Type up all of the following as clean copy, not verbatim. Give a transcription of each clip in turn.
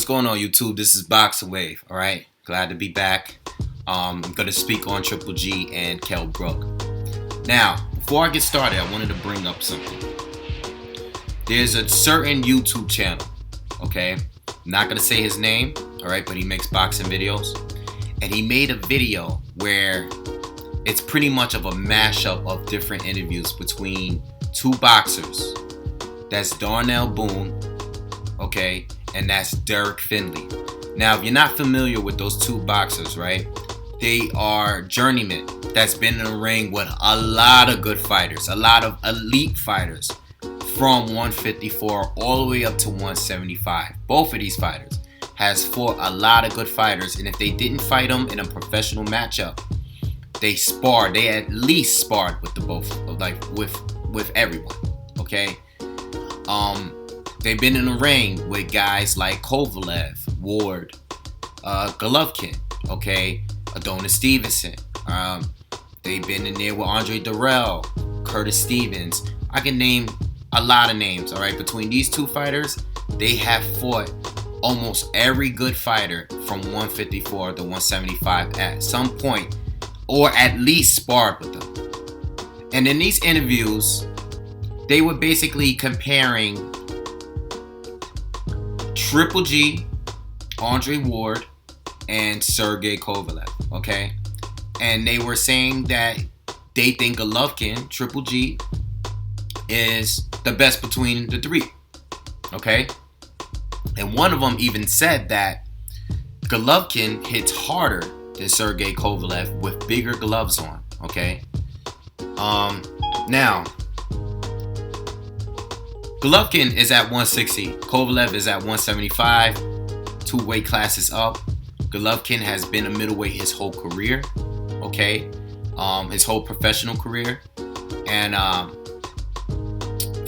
What's going on, YouTube? This is BoxingWave, alright? Glad to be back. I'm going to speak on Triple G and Kell Brook. Now, before I get started, I wanted to bring up something. There's a certain YouTube channel, okay? I'm not going to say his name, alright? But he makes boxing videos. And he made a video where it's pretty much of a mashup of different interviews between two boxers. That's Darnell Boone, okay? And that's Derek Finley. Now, if you're not familiar with those two boxers, right? They are journeymen that's been in the ring with a lot of good fighters, a lot of elite fighters from 154 all the way up to 175. Both of these fighters has fought a lot of good fighters, and if they didn't fight them in a professional matchup, they sparred. They at least sparred with the both, like with everyone. Okay. They've been in the ring with guys like Kovalev, Ward, Golovkin, okay, Adonis Stevenson. They've been in there with Andre Durrell, Curtis Stevens. I can name a lot of names, all right? Between these two fighters, they have fought almost every good fighter from 154 to 175 at some point, or at least sparred with them. And in these interviews, they were basically comparing Triple G, Andre Ward, and Sergey Kovalev, okay? And they were saying that they think Golovkin, Triple G, is the best between the three, okay? And one of them even said that Golovkin hits harder than Sergey Kovalev with bigger gloves on, okay? Now, Golovkin is at 160. Kovalev is at 175. 2 weight classes up. Golovkin has been a middleweight his whole career. Okay? His whole professional career. And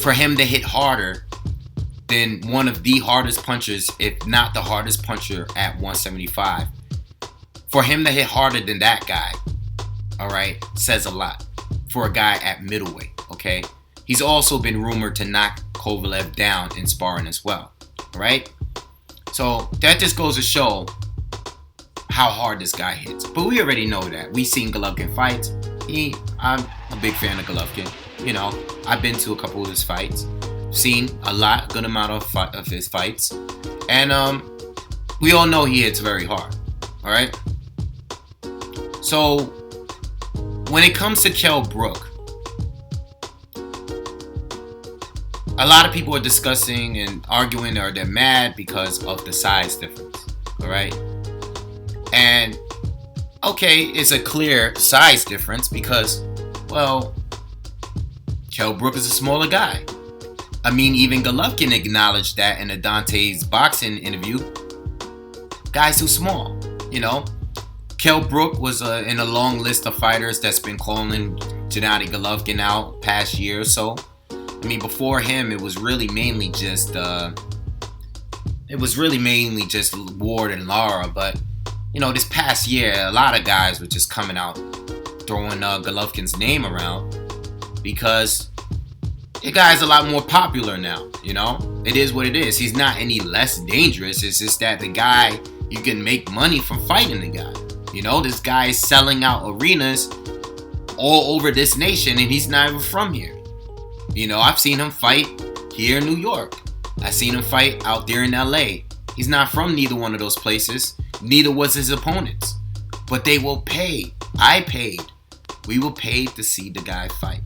for him to hit harder than one of the hardest punchers, if not the hardest puncher at 175, for him to hit harder than that guy, alright, says a lot for a guy at middleweight. Okay? He's also been rumored to knock Kovalev down in sparring as well, right? So that just goes to show how hard this guy hits. But we already know that. We've seen Golovkin fights. I'm a big fan of Golovkin. You know, I've been to a couple of his fights, seen a good amount of his fights, and we all know he hits very hard. All right. So when it comes to Kell Brook, a lot of people are discussing and arguing, or they're mad because of the size difference, all right? And, okay, it's a clear size difference because, well, Kell Brook is a smaller guy. I mean, even Golovkin acknowledged that in a Dante's boxing interview. Guy's too small, you know? Kell Brook was in a long list of fighters that's been calling Gennady Golovkin out past year or so. I mean, before him, it was really mainly just Ward and Lara. But you know, this past year, a lot of guys were just coming out, throwing Golovkin's name around because the guy's a lot more popular now. You know, it is what it is. He's not any less dangerous. It's just that the guy, you can make money from fighting the guy. You know, this guy is selling out arenas all over this nation, and he's not even from here. You know, I've seen him fight here in New York. I've seen him fight out there in LA. He's not from neither one of those places. Neither was his opponents. But they will pay. I paid. We were paid to see the guy fight.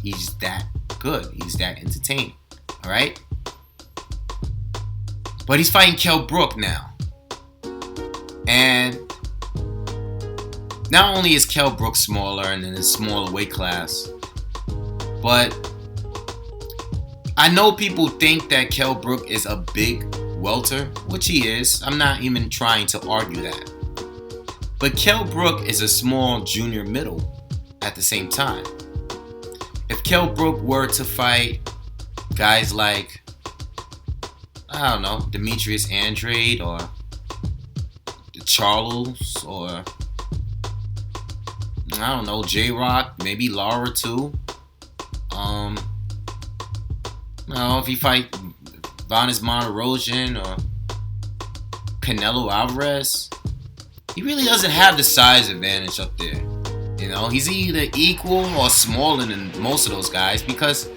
He's that good. He's that entertaining. Alright? But he's fighting Kell Brook now. And not only is Kell Brook smaller and in a smaller weight class, but I know people think that Kell Brook is a big welter, which he is. I'm not even trying to argue that. But Kell Brook is a small junior middle at the same time. If Kell Brook were to fight guys like, I don't know, Demetrius Andrade or Charles or, I don't know, J-Rock, maybe Lara too. If he fight Vanis Monterosian or Canelo Alvarez, he really doesn't have the size advantage up there. You know, he's either equal or smaller than most of those guys, because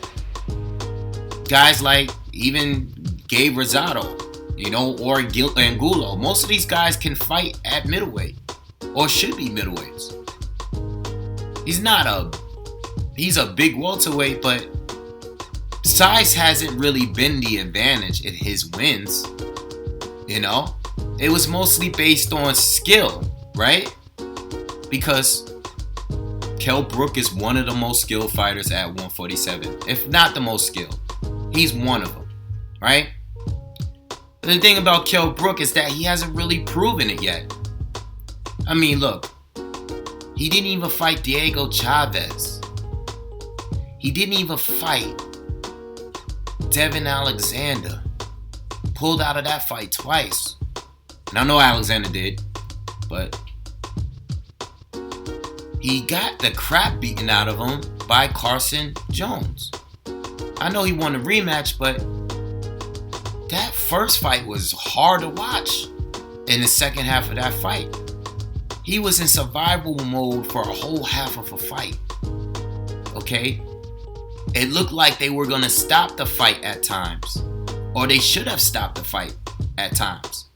guys like even Gabe Rosado, you know, or Angulo, most of these guys can fight at middleweight, or should be middleweights. He's a big welterweight, but size hasn't really been the advantage in his wins. You know, it was mostly based on skill, right? Because Kell Brook is one of the most skilled fighters at 147, if not the most skilled. He's one of them, right? But the thing about Kell Brook is that he hasn't really proven it yet. I mean, look, he didn't even fight Diego Chavez. He didn't even fight Devin Alexander. Pulled out of that fight twice. And I know Alexander did, but he got the crap beaten out of him by Carson Jones. I know he won a rematch, but that first fight was hard to watch in the second half of that fight. He was in survival mode for a whole half of a fight. Okay? It looked like they were going to stop the fight at times. Or they should have stopped the fight at times.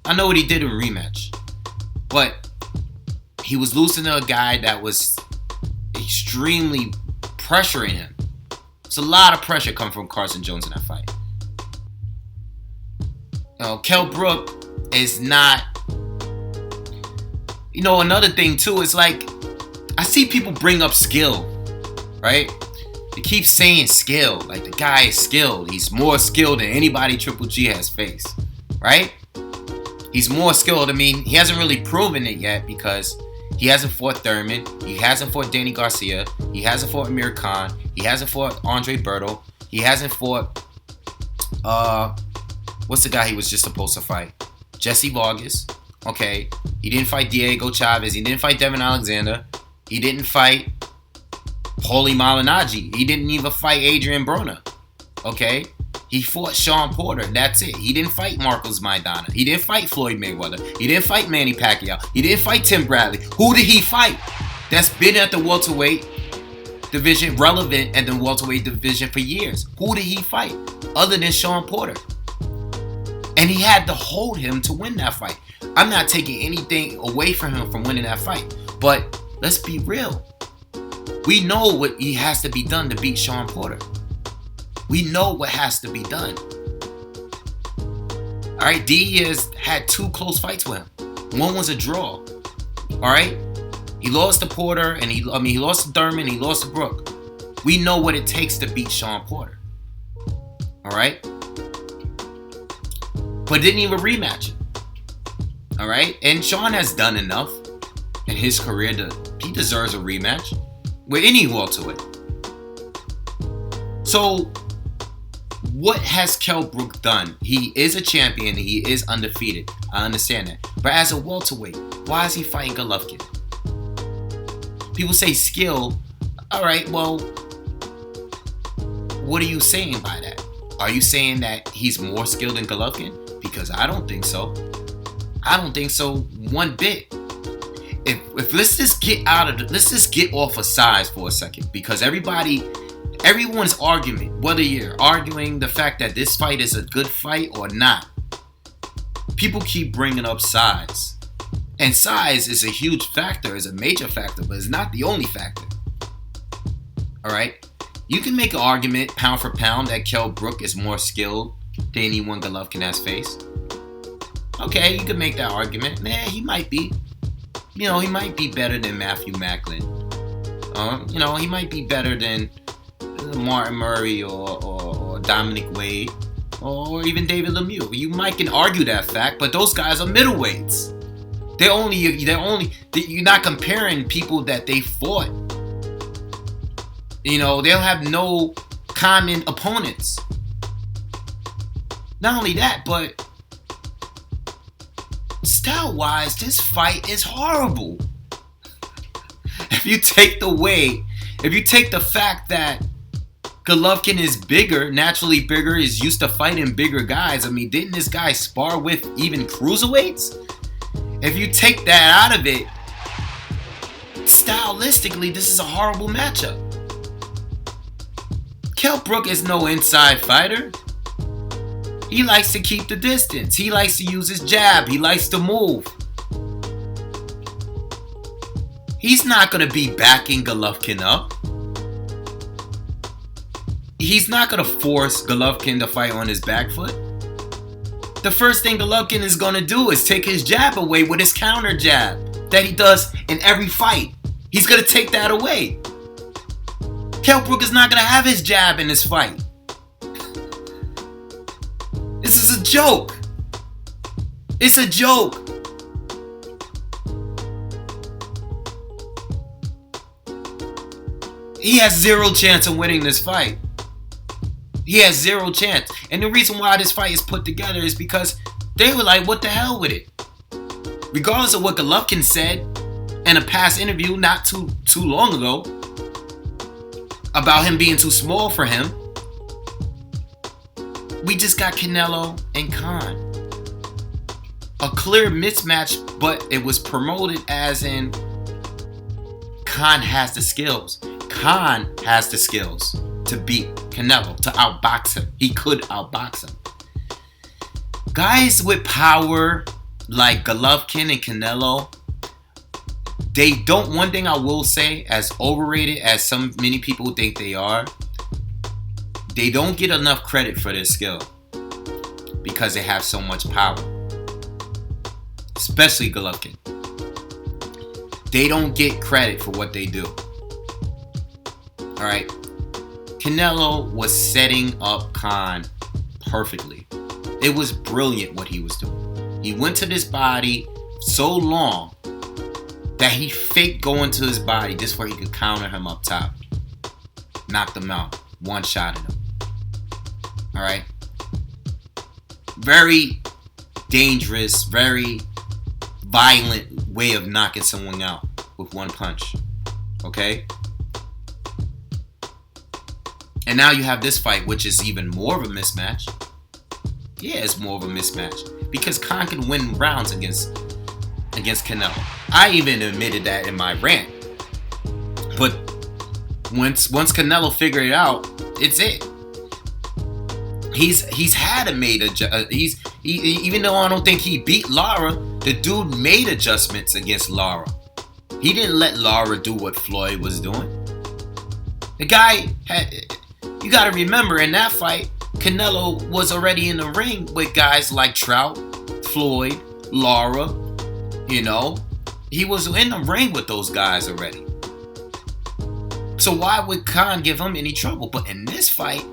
I know what he did in rematch. But he was losing to a guy that was extremely pressuring him. It's a lot of pressure coming from Carson Jones in that fight. You know, Kell Brook is not... You know, another thing too is like, I see people bring up skill, right? They keep saying skill, like the guy is skilled. He's more skilled than anybody Triple G has faced, right? He's more skilled. I mean, he hasn't really proven it yet because he hasn't fought Thurman. He hasn't fought Danny Garcia. He hasn't fought Amir Khan. He hasn't fought Andre Berto. He hasn't fought, what's the guy he was just supposed to fight? Jesse Vargas. Okay, he didn't fight Diego Chavez. He didn't fight Devin Alexander. He didn't fight Paulie Malignaggi. He didn't even fight Adrian Broner. Okay, he fought Sean Porter. That's it. He didn't fight Marcos Maidana. He didn't fight Floyd Mayweather. He didn't fight Manny Pacquiao. He didn't fight Tim Bradley. Who did he fight? That's been at the welterweight division, relevant at the welterweight division for years. Who did he fight other than Sean Porter? And he had to hold him to win that fight. I'm not taking anything away from him from winning that fight. But let's be real. We know what he has to be done to beat Sean Porter. We know what has to be done. Alright, D has had 2 close fights with him. One was a draw. Alright? He lost to Porter, and he lost to Thurman, he lost to Brook. We know what it takes to beat Sean Porter. Alright? But didn't even rematch him. Alright? And Sean has done enough in his career he deserves a rematch with any welterweight. So, what has Kell Brook done? He is a champion. He is undefeated. I understand that. But as a welterweight, why is he fighting Golovkin? People say skill. Alright, well, what are you saying by that? Are you saying that he's more skilled than Golovkin? Because I don't think so. I don't think so one bit. If let's just get off of size for a second, because everyone's argument, whether you're arguing the fact that this fight is a good fight or not, people keep bringing up size. And size is a huge factor, is a major factor, but it's not the only factor. Alright? You can make an argument, pound for pound, that Kell Brook is more skilled than anyone Golovkin has faced. Okay, you can make that argument. Nah, he might be. You know, he might be better than Matthew Macklin. You know, he might be better than Martin Murray or Dominic Wade or even David Lemieux. You might can argue that fact, but those guys are middleweights. You're not comparing people that they fought. You know, they'll have no common opponents. Not only that, but style-wise, this fight is horrible. If you take the fact that Golovkin is bigger, naturally bigger, is used to fighting bigger guys. I mean, didn't this guy spar with even cruiserweights? If you take that out of it, stylistically, this is a horrible matchup. Kell Brook is no inside fighter. He likes to keep the distance. He likes to use his jab. He likes to move. He's not going to be backing Golovkin up. He's not going to force Golovkin to fight on his back foot. The first thing Golovkin is going to do is take his jab away with his counter jab that he does in every fight. He's going to take that away. Kell Brook is not going to have his jab in this fight. This is a joke. It's a joke. He has zero chance of winning this fight. He has zero chance. And the reason why this fight is put together is because they were like, what the hell with it? Regardless of what Golovkin said in a past interview not too long ago about him being too small for him, we just got Canelo and Khan. A clear mismatch, but it was promoted as in Khan has the skills. Khan has the skills to beat Canelo, to outbox him. He could outbox him. Guys with power like Golovkin and Canelo, they don't, one thing I will say, as overrated as many people think they are, they don't get enough credit for their skill because they have so much power. Especially Golovkin. They don't get credit for what they do. Alright. Canelo was setting up Khan perfectly. It was brilliant what he was doing. He went to this body so long that he faked going to his body just where he could counter him up top. Knocked him out. One shot at him. Alright? Very dangerous, very violent way of knocking someone out with one punch. Okay? And now you have this fight, which is even more of a mismatch. Yeah, it's more of a mismatch. Because Khan can win rounds against Canelo. I even admitted that in my rant. But once Canelo figured it out, it's it. He's had a made even though I don't think he beat Lara, the dude made adjustments against Lara. He didn't let Lara do what Floyd was doing. The guy had. You got to remember, in that fight, Canelo was already in the ring with guys like Trout, Floyd, Lara. You know, he was in the ring with those guys already. So why would Khan give him any trouble? But in this fight,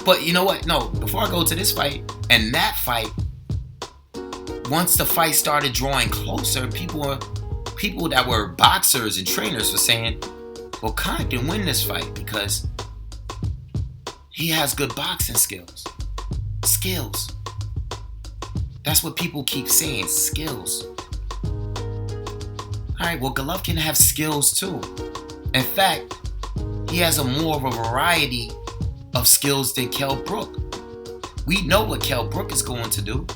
but you know what? No, before I go to this fight, and that fight, once the fight started drawing closer, people that were boxers and trainers were saying, well, Khan can win this fight because he has good boxing skills. Skills. That's what people keep saying. Skills. Alright, well, Golovkin has skills too. In fact, he has more of a variety of skills than Kell Brook. We know what Kell Brook is going to do.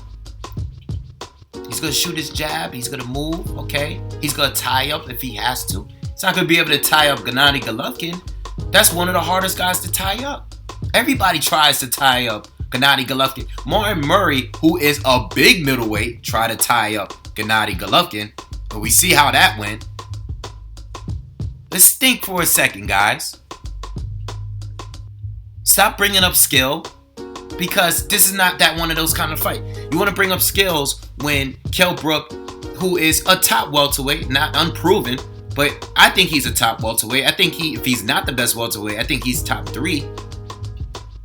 He's going to shoot his jab. He's going to move, okay? He's going to tie up if he has to. He's not going to be able to tie up Gennady Golovkin. That's one of the hardest guys to tie up. Everybody tries to tie up Gennady Golovkin. Martin Murray, who is a big middleweight, tried to tie up Gennady Golovkin. But we see how that went. Let's think for a second, guys. Stop bringing up skill, because this is not that one of those kind of fight. You want to bring up skills when Kell Brook, who is a top welterweight, not unproven, but I think he's a top welterweight. I think if he's not the best welterweight, I think he's top 3.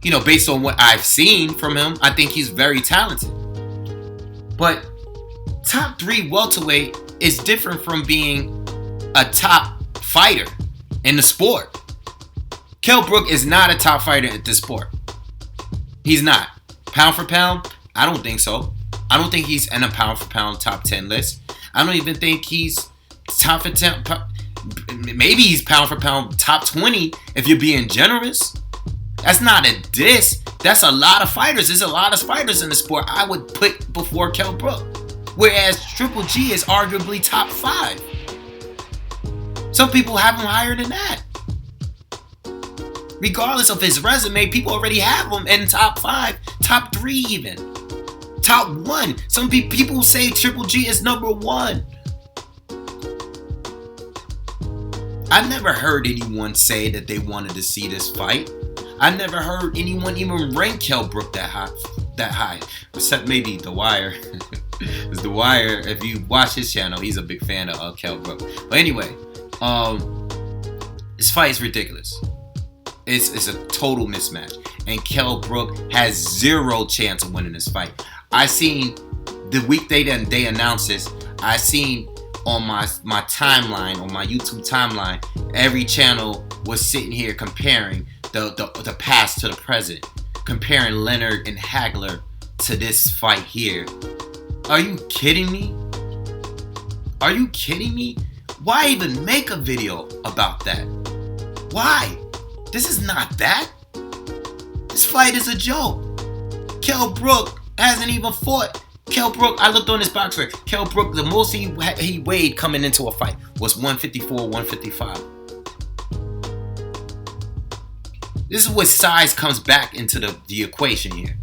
You know, based on what I've seen from him, I think he's very talented. But top 3 welterweight is different from being a top fighter in the sport. Kell Brook is not a top fighter at this sport. He's not. Pound for pound, I don't think so. I don't think he's in a pound for pound top 10 list. I don't even think he's top for 10. Maybe he's pound for pound top 20 if you're being generous. That's not a diss. That's a lot of fighters. There's a lot of fighters in the sport I would put before Kell Brook. Whereas Triple G is arguably top 5. Some people have him higher than that. Regardless of his resume, people already have him in top 5, top 3 even. Top 1. Some people say Triple G is number 1. I never heard anyone say that they wanted to see this fight. I never heard anyone even rank Kell Brook that high. Except maybe The Wire. Because The Wire, if you watch his channel, he's a big fan of Kell Brook. But anyway, this fight is ridiculous. It's a total mismatch. And Kell Brook has 0 chance of winning this fight. I seen the week they announced this, I seen on my timeline, on my YouTube timeline, every channel was sitting here comparing the past to the present, comparing Leonard and Hagler to this fight here. Are you kidding me? Are you kidding me? Why even make a video about that? Why? This is not that. This fight is a joke. Kell Brook hasn't even fought. Kell Brook, I looked on his box record. Kell Brook, the most he weighed coming into a fight was 154, 155. This is what size comes back into the equation here.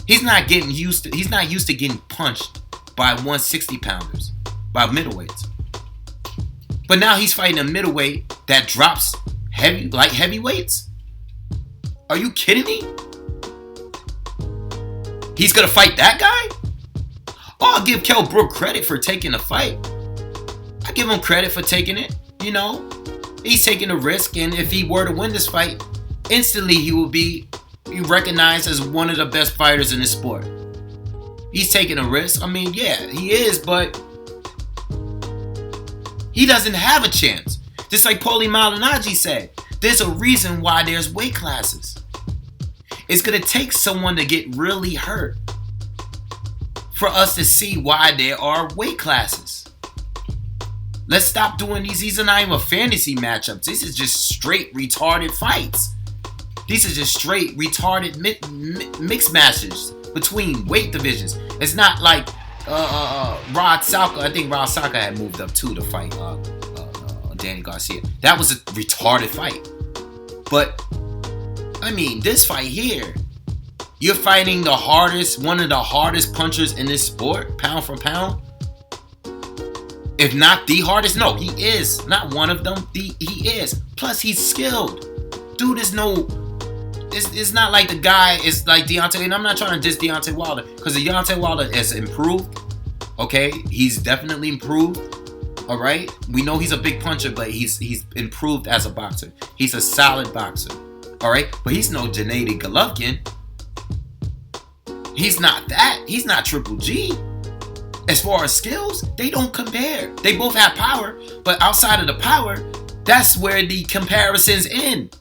He's not used to getting punched by 160 pounders, by middleweights. But now he's fighting a middleweight that drops like heavyweights. Are you kidding me? He's gonna fight that guy? Oh, I'll give Kell Brook credit for taking the fight. I give him credit for taking it. You know, he's taking a risk, and if he were to win this fight, instantly he will be recognized as one of the best fighters in this sport. He's taking a risk. I mean, yeah, he is, but he doesn't have a chance. Just like Paulie Malignaggi said, there's a reason why there's weight classes. It's going to take someone to get really hurt for us to see why there are weight classes. Let's stop doing these. These are not even fantasy matchups. This is just straight retarded fights. These are just straight retarded mixed matches between weight divisions. It's not like Rod Salka. I think Rod Salka had moved up too to fight Danny Garcia. That was a retarded fight. But I mean, this fight here, you're fighting the hardest, one of the hardest punchers in this sport, pound for pound. If not the hardest, no, he is not one of them. He is. Plus, he's skilled. Dude is no. It's not like the guy is like Deontay, and I'm not trying to diss Deontay Wilder because Deontay Wilder has improved. Okay, he's definitely improved. All right, we know he's a big puncher, but he's improved as a boxer. He's a solid boxer. All right, but he's no Gennady Golovkin. He's not that. He's not Triple G. As far as skills, they don't compare. They both have power, but outside of the power, that's where the comparisons end.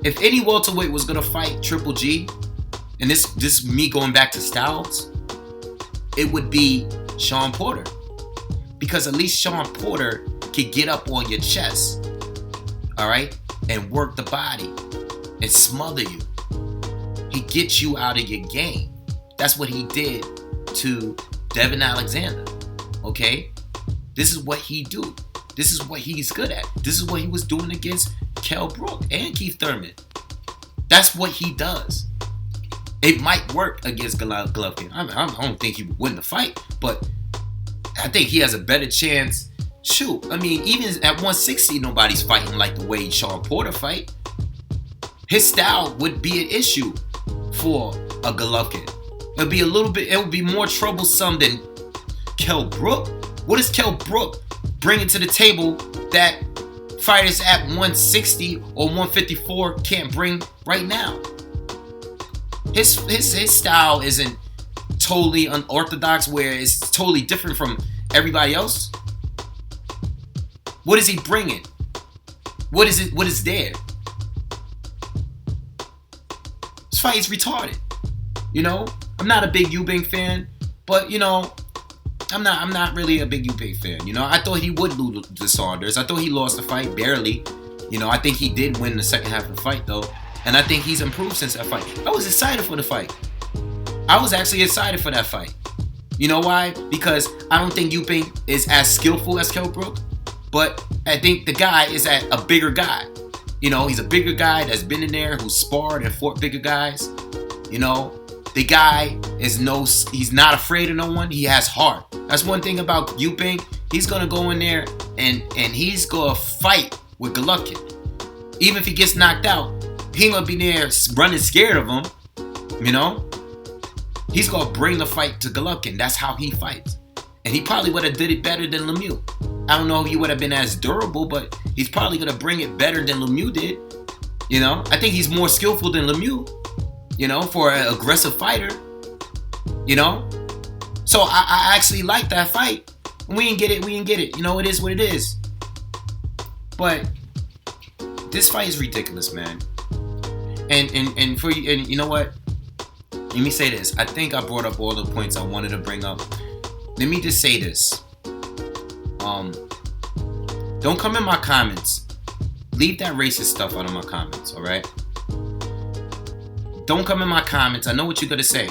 If any welterweight was gonna fight Triple G, and this me going back to styles, it would be Sean Porter. Because at least Sean Porter could get up on your chest, all right, and work the body and smother you. He gets you out of your game. That's what he did to Devin Alexander, okay? This is what he do. This is what he's good at. This is what he was doing against Kell Brook and Keith Thurman. That's what he does. It might work against Golovkin. I don't think he would win the fight, but I think he has a better chance. Shoot, I mean, even at 160, nobody's fighting like the way Sean Porter fight. His style would be an issue for a Golovkin. It would be more troublesome than Kell Brook. What does Kell Brook bring to the table that fighters at 160 or 154 can't bring right now? His style isn't totally unorthodox where it's totally different from everybody else. What is he bringing? What is it? What is there? This fight is retarded. You know, I'm not a big Eubank fan, but you know, I'm not really a big Yuppie fan. You know, I thought he would lose to Saunders. I thought he lost the fight barely. You know, I think he did win the second half of the fight though, and I think he's improved since that fight. I was excited for the fight. I was actually excited for that fight. You know why? Because I don't think Yuppie is as skillful as Kell Brook, but I think the guy is a bigger guy. You know, he's a bigger guy that's been in there, who's sparred and fought bigger guys. You know, the guy he's not afraid of no one. He has heart. That's one thing about Yuppie. He's gonna go in there and he's gonna fight with Golovkin. Even if he gets knocked out, he ain't gonna be there running scared of him. You know, he's gonna bring the fight to Golovkin. That's how he fights, and he probably would have did it better than Lemieux. I don't know if he would have been as durable, but he's probably gonna bring it better than Lemieux did. You know, I think he's more skillful than Lemieux. You know, for an aggressive fighter. You know, so I actually like that fight. We didn't get it. You know, it is what it is. But this fight is ridiculous, man. And you know what? Let me say this. I think I brought up all the points I wanted to bring up. Let me just say this. Don't come in my comments. Leave that racist stuff out of my comments, all right? Don't come in my comments. I know what you're gonna say.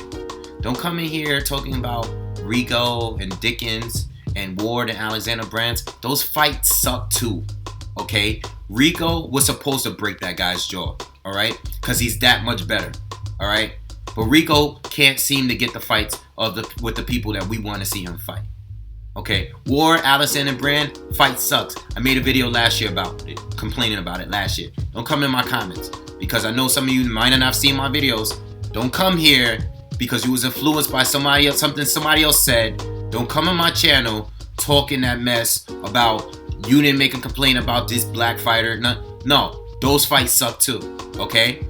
Don't come in here talking about Rigo and Dickens and Ward and Alexander Brands. Those fights suck too, okay? Rigo was supposed to break that guy's jaw, all right? Because he's that much better, all right? But Rigo can't seem to get the fights with the people that we want to see him fight. Okay, Ward, Alexander Brand, fight sucks. I made a video last year about it, complaining about it last year. Don't come in my comments because I know some of you might not have seen my videos. Don't come here because you was influenced by somebody else, something somebody else said. Don't come in my channel talking that mess about you didn't make a complaint about this black fighter. No, those fights suck too. Okay,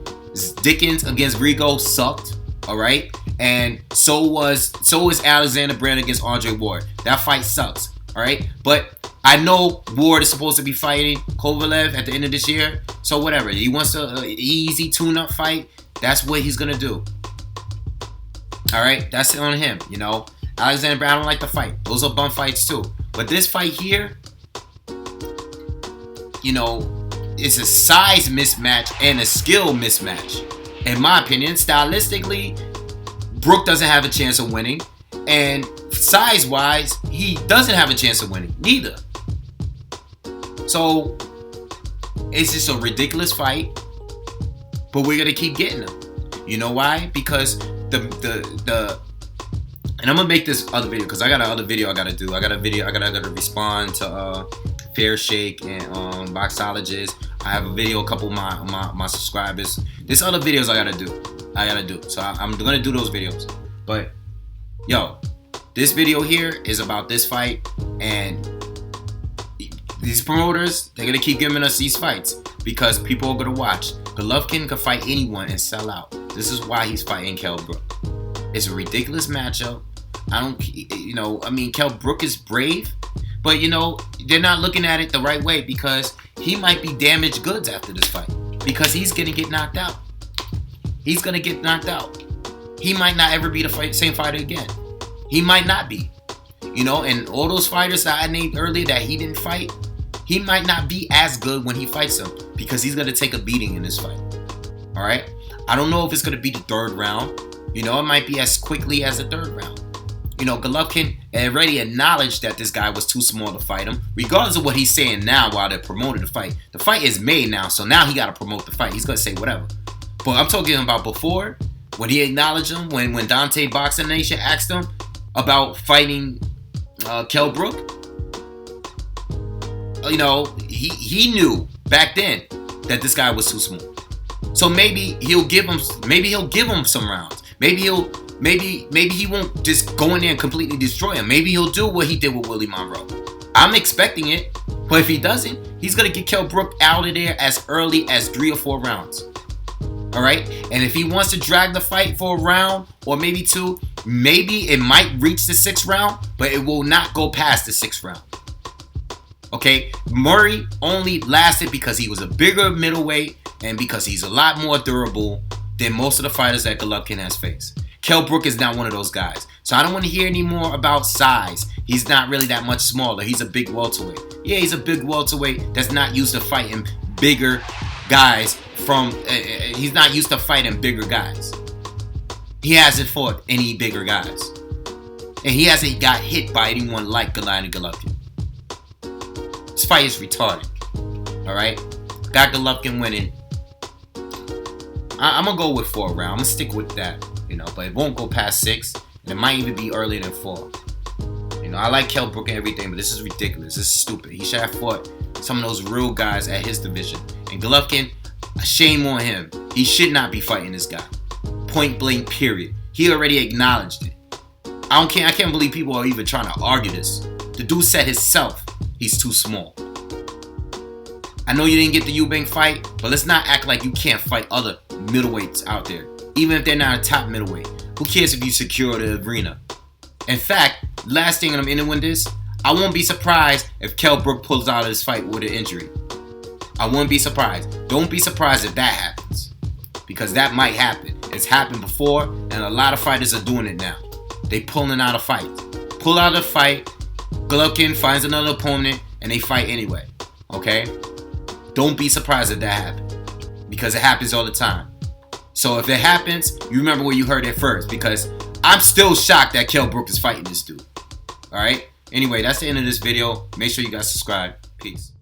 Dickens against Rigo sucked. All right, and so is Alexander Brand against Andre Ward. That fight sucks. All right, but I know Ward is supposed to be fighting Kovalev at the end of this year. So whatever, he wants an easy tune-up fight. That's what he's gonna do. All right, that's on him. You know, Alexander Brand, I don't like the fight. Those are bum fights too. But this fight here, you know, it's a size mismatch and a skill mismatch. In my opinion, stylistically, Brook doesn't have a chance of winning. And size-wise, he doesn't have a chance of winning. Neither. So, it's just a ridiculous fight. But we're going to keep getting them. You know why? Because and I'm going to make this other video because I got another video I got to do. I got to respond to Fair Shake and Boxologist. I have a video, a couple of my subscribers. There's other videos I gotta do. So I'm gonna do those videos. But yo, this video here is about this fight, and these promoters, they're gonna keep giving us these fights because people are gonna watch. Golovkin can fight anyone and sell out. This is why he's fighting Kell Brook. It's a ridiculous matchup. Kell Brook is brave. But, you know, they're not looking at it the right way because he might be damaged goods after this fight. Because he's going to get knocked out. He's going to get knocked out. He might not ever be the same fighter again. He might not be. You know, and all those fighters that I named earlier that he didn't fight, he might not be as good when he fights them because he's going to take a beating in this fight. All right? I don't know if it's going to be the third round. You know, it might be as quickly as the third round. You know, Golovkin already acknowledged that this guy was too small to fight him, regardless of what he's saying now while they're promoting the fight. The fight is made now, so now he got to promote the fight. He's going to say whatever. But I'm talking about before, when he acknowledged him, when Dante Boxing Nation asked him about fighting Kell Brook, you know, he knew back then that this guy was too small. So maybe he'll give him some rounds. Maybe he won't just go in there and completely destroy him. Maybe he'll do what he did with Willie Monroe. I'm expecting it, but if he doesn't, he's gonna get Kell Brook out of there as early as 3 or 4 rounds. All right, and if he wants to drag the fight for a round or maybe 2, maybe it might reach the 6th round, but it will not go past the 6th round. Okay, Murray only lasted because he was a bigger middleweight and because he's a lot more durable than most of the fighters that Golovkin has faced. Kell Brook is not one of those guys. So I don't want to hear any more about size. He's not really that much smaller. He's a big welterweight. Yeah, he's a big welterweight that's not used to fighting bigger guys he's not used to fighting bigger guys. He hasn't fought any bigger guys. And he hasn't got hit by anyone like Gennady Golovkin. This fight is retarded. Alright? Got Golovkin winning. I'm going to go with 4 rounds. I'm going to stick with that. But it won't go past 6. And it might even be earlier than 4. I like Kell Brook and everything, but this is ridiculous. This is stupid. He should have fought some of those real guys at his division. And Golovkin, shame on him. He should not be fighting this guy. Point blank, period. He already acknowledged it. I can't believe people are even trying to argue this. The dude said himself he's too small. I know you didn't get the Eubank fight, but let's not act like you can't fight other middleweights out there. Even if they're not a top middleweight. Who cares if you secure the arena? In fact, last thing I'm ending with this, I won't be surprised if Kell Brook pulls out of this fight with an injury. I wouldn't be surprised. Don't be surprised if that happens. Because that might happen. It's happened before, and a lot of fighters are doing it now. They pulling out a fight. Pull out a fight, Golovkin finds another opponent, and they fight anyway. Okay? Don't be surprised if that happens. Because it happens all the time. So if it happens, you remember where you heard it first. Because I'm still shocked that Kell Brook is fighting this dude. Alright? Anyway, that's the end of this video. Make sure you guys subscribe. Peace.